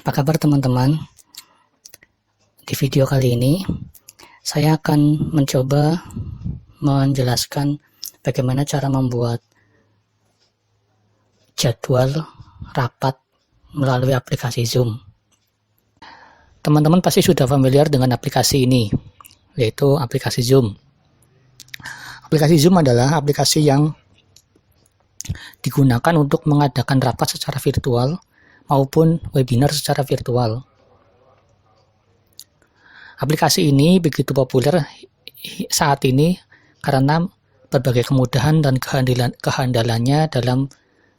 Apa kabar teman-teman? Di video kali ini saya akan mencoba menjelaskan bagaimana cara membuat jadwal rapat melalui aplikasi Zoom. Teman-teman pasti sudah familiar dengan aplikasi ini, yaitu aplikasi Zoom. Aplikasi Zoom adalah aplikasi yang digunakan untuk mengadakan rapat secara virtual maupun webinar secara virtual. Aplikasi ini begitu populer saat ini karena berbagai kemudahan dan kehandalannya dalam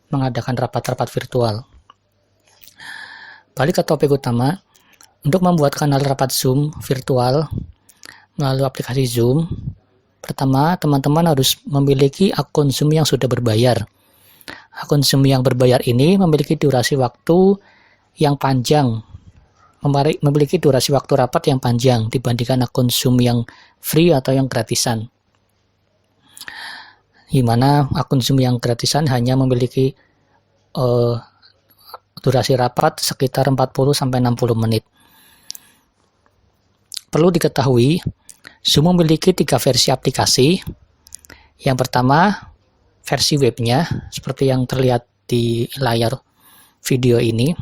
mengadakan rapat-rapat virtual. Balik ke topik utama, untuk membuat kanal rapat Zoom virtual melalui aplikasi Zoom, pertama teman-teman harus memiliki akun Zoom yang sudah berbayar. Akun Zoom yang berbayar ini memiliki durasi waktu yang panjang, memiliki durasi waktu rapat yang panjang dibandingkan akun Zoom yang free atau yang gratisan. Di mana akun Zoom yang gratisan hanya memiliki durasi rapat sekitar 40-60 menit. Perlu diketahui, Zoom memiliki 3 versi aplikasi. Yang pertama, versi webnya, seperti yang terlihat di layar video ini,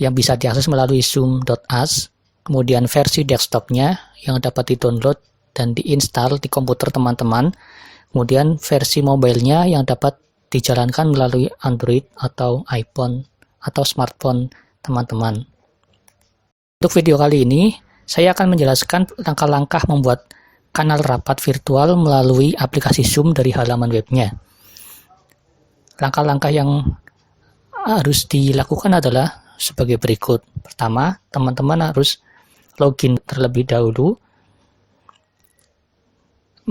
yang bisa diakses melalui zoom.us. Kemudian versi desktopnya, yang dapat di-download dan diinstal di komputer teman-teman. Kemudian versi mobilenya yang dapat dijalankan melalui Android atau iPhone atau smartphone teman-teman. Untuk video kali ini, saya akan menjelaskan langkah-langkah membuat kanal rapat virtual melalui aplikasi Zoom dari halaman webnya. Langkah-langkah yang harus dilakukan adalah sebagai berikut. Pertama, teman-teman harus login terlebih dahulu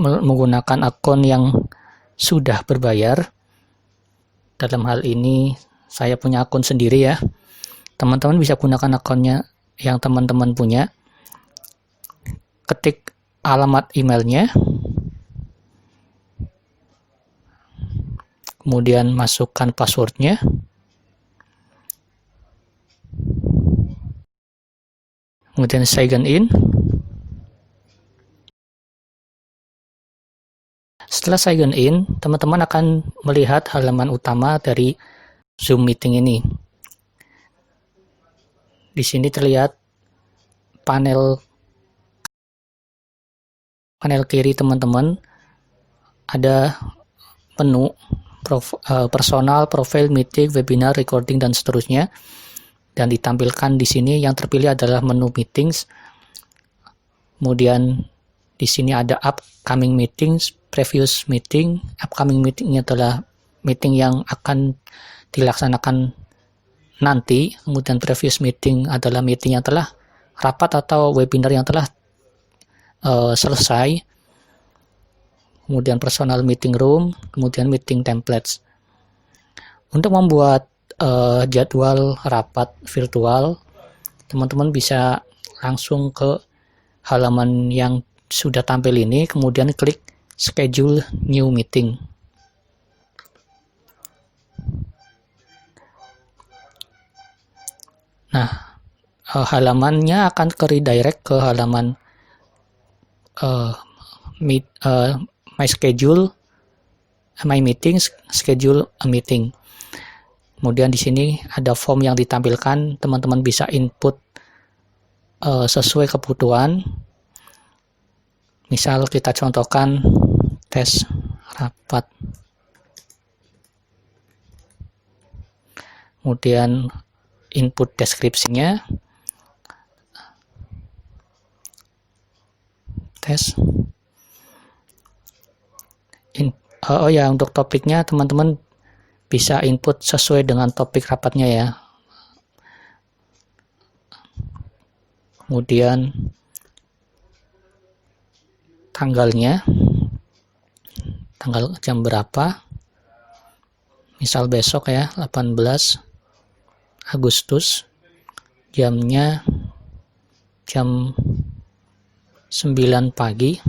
menggunakan akun yang sudah berbayar. Dalam hal ini saya punya akun sendiri ya. Teman-teman bisa gunakan akunnya yang teman-teman punya. Ketik alamat emailnya, kemudian masukkan passwordnya, kemudian sign in. Setelah sign in, teman-teman akan melihat halaman utama dari Zoom meeting ini. Di sini terlihat panel kiri teman-teman, ada menu personal, profile, meeting, webinar, recording, dan seterusnya. Dan ditampilkan di sini yang terpilih adalah menu meetings. Kemudian di sini ada upcoming meetings, previous meeting. Upcoming meeting adalah meeting yang akan dilaksanakan nanti. Kemudian previous meeting adalah meeting yang telah rapat atau webinar yang telah selesai. Kemudian personal meeting room, kemudian meeting templates. Untuk membuat jadwal rapat virtual, teman-teman bisa langsung ke halaman yang sudah tampil ini, kemudian klik schedule new meeting. Nah, halamannya akan ke redirect ke halaman my schedule, my meetings, schedule a meeting. Kemudian di sini ada form yang ditampilkan, teman-teman bisa input sesuai kebutuhan. Misal kita contohkan tes rapat. Kemudian input deskripsinya. Tes. Oh ya, untuk topiknya teman-teman bisa input sesuai dengan topik rapatnya ya. Kemudian tanggalnya, tanggal jam berapa, misal besok ya, 18 Agustus, jamnya jam 9 pagi.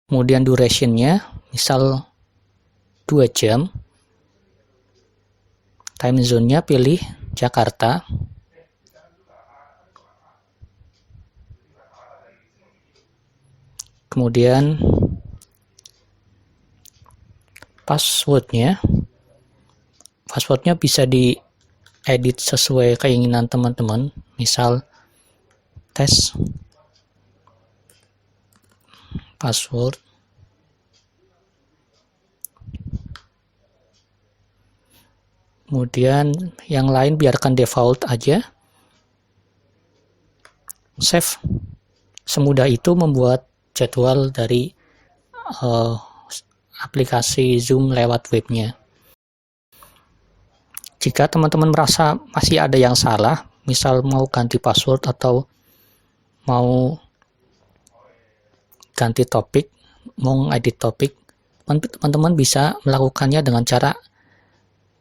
Kemudian duration-nya, misal 2 jam. Time zone-nya pilih Jakarta. Kemudian passwordnya bisa diedit sesuai keinginan teman-teman. Misal tes password. Kemudian yang lain biarkan default aja. Save. Semudah itu membuat jadwal dari aplikasi Zoom lewat webnya. Jika teman-teman merasa masih ada yang salah, misal mau ganti password atau mau ganti topik, mau edit topik, teman-teman bisa melakukannya dengan cara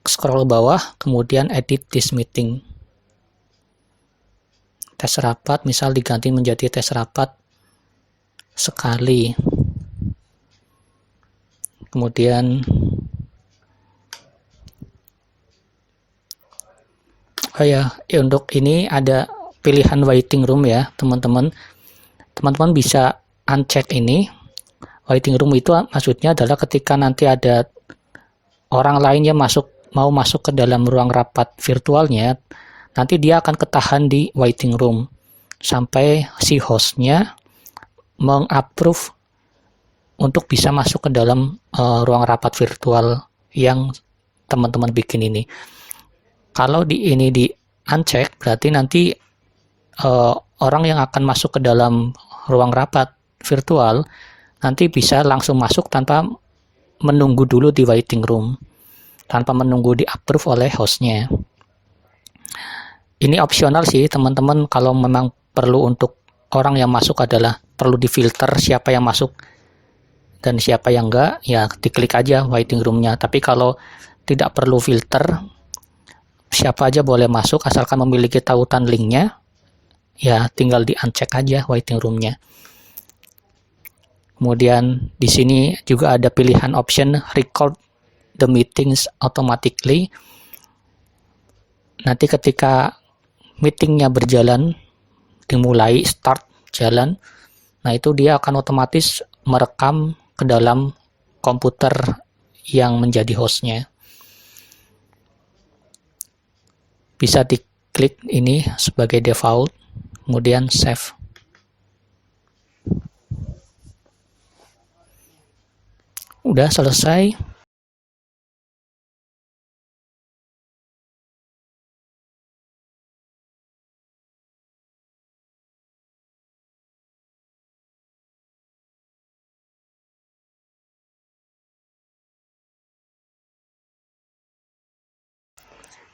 scroll bawah, kemudian edit this meeting. Tes rapat, misal diganti menjadi tes rapat sekali. Kemudian untuk ini ada pilihan waiting room ya, teman-teman. Teman-teman bisa uncheck ini. Waiting room itu maksudnya adalah ketika nanti ada orang lainnya mau masuk ke dalam ruang rapat virtualnya, nanti dia akan ketahan di waiting room sampai si hostnya meng-approve untuk bisa masuk ke dalam ruang rapat virtual yang teman-teman bikin ini. Kalau ini di uncheck, berarti nanti orang yang akan masuk ke dalam ruang rapat virtual nanti bisa langsung masuk tanpa menunggu dulu di waiting room, tanpa menunggu di-approve oleh hostnya. Ini opsional sih teman-teman, kalau memang perlu untuk orang yang masuk adalah perlu difilter siapa yang masuk dan siapa yang enggak, ya diklik aja waiting room-nya. Tapi kalau tidak perlu filter, siapa aja boleh masuk asalkan memiliki tautan link-nya, ya tinggal di-uncheck aja waiting room-nya. Kemudian di sini juga ada pilihan option record the meetings automatically. Nanti ketika meetingnya berjalan, dimulai, start, jalan, nah itu dia akan otomatis merekam ke dalam komputer yang menjadi hostnya. Bisa diklik ini sebagai default, kemudian save. Udah selesai.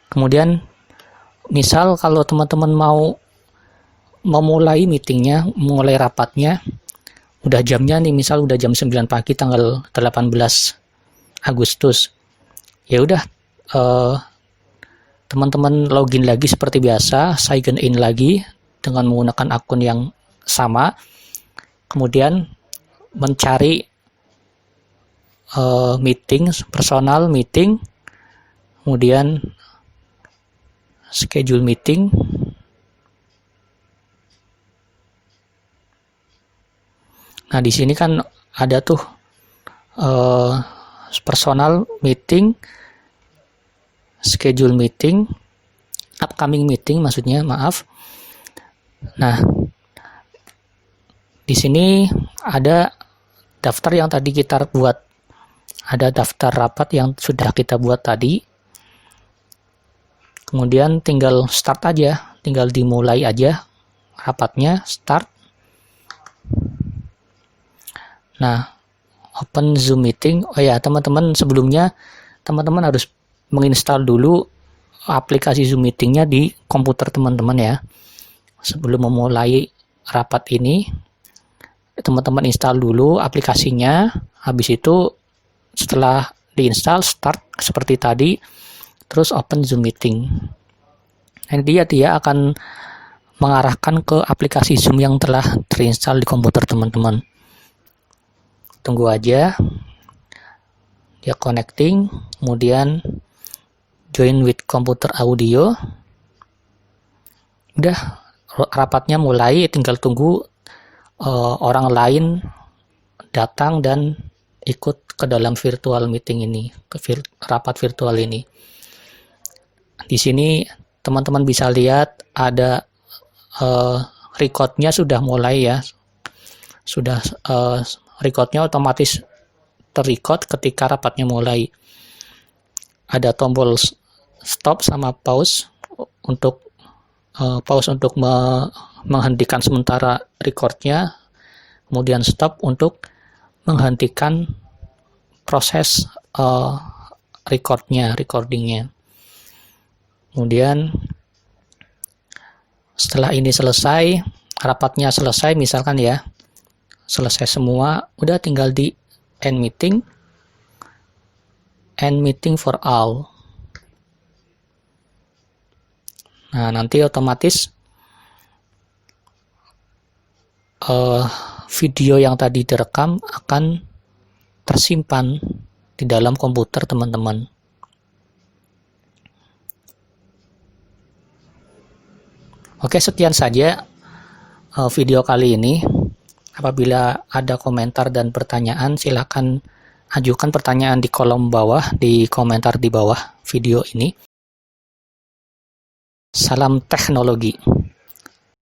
Kemudian misal kalau teman-teman mau memulai meetingnya, mulai rapatnya, udah jamnya nih, misal udah jam 9 pagi tanggal 18 Agustus. Ya udah, teman-teman login lagi seperti biasa, sign in lagi dengan menggunakan akun yang sama. Kemudian mencari meeting, personal meeting, kemudian schedule meeting. Nah, di sini kan ada tuh personal meeting, schedule meeting, upcoming meeting maksudnya, maaf. Nah, di sini ada daftar yang tadi kita buat. Ada daftar rapat yang sudah kita buat tadi. Kemudian tinggal start aja, tinggal dimulai aja rapatnya, start. Nah, open Zoom meeting. Oh ya, teman-teman, sebelumnya teman-teman harus menginstal dulu aplikasi Zoom meetingnya di komputer teman-teman ya. Sebelum memulai rapat ini, teman-teman install dulu aplikasinya. Habis itu setelah diinstal, start seperti tadi, terus open Zoom meeting. Nanti dia akan mengarahkan ke aplikasi Zoom yang telah terinstall di komputer teman-teman. Tunggu aja dia connecting, kemudian join with computer audio. Udah, rapatnya mulai, tinggal tunggu orang lain datang dan ikut ke dalam virtual meeting ini, rapat virtual ini. Di sini teman-teman bisa lihat ada recordnya sudah mulai ya, sudah recordnya otomatis terrecord ketika rapatnya mulai. Ada tombol stop sama pause untuk menghentikan sementara recordnya, kemudian stop untuk menghentikan proses recordingnya. Kemudian setelah ini selesai, rapatnya selesai misalkan ya, selesai semua, udah tinggal di end meeting for all. Nah, nanti otomatis video yang tadi direkam akan tersimpan di dalam komputer teman-teman. Oke, sekian saja video kali ini. Apabila ada komentar dan pertanyaan, silakan ajukan pertanyaan di kolom bawah, di komentar di bawah video ini. Salam teknologi.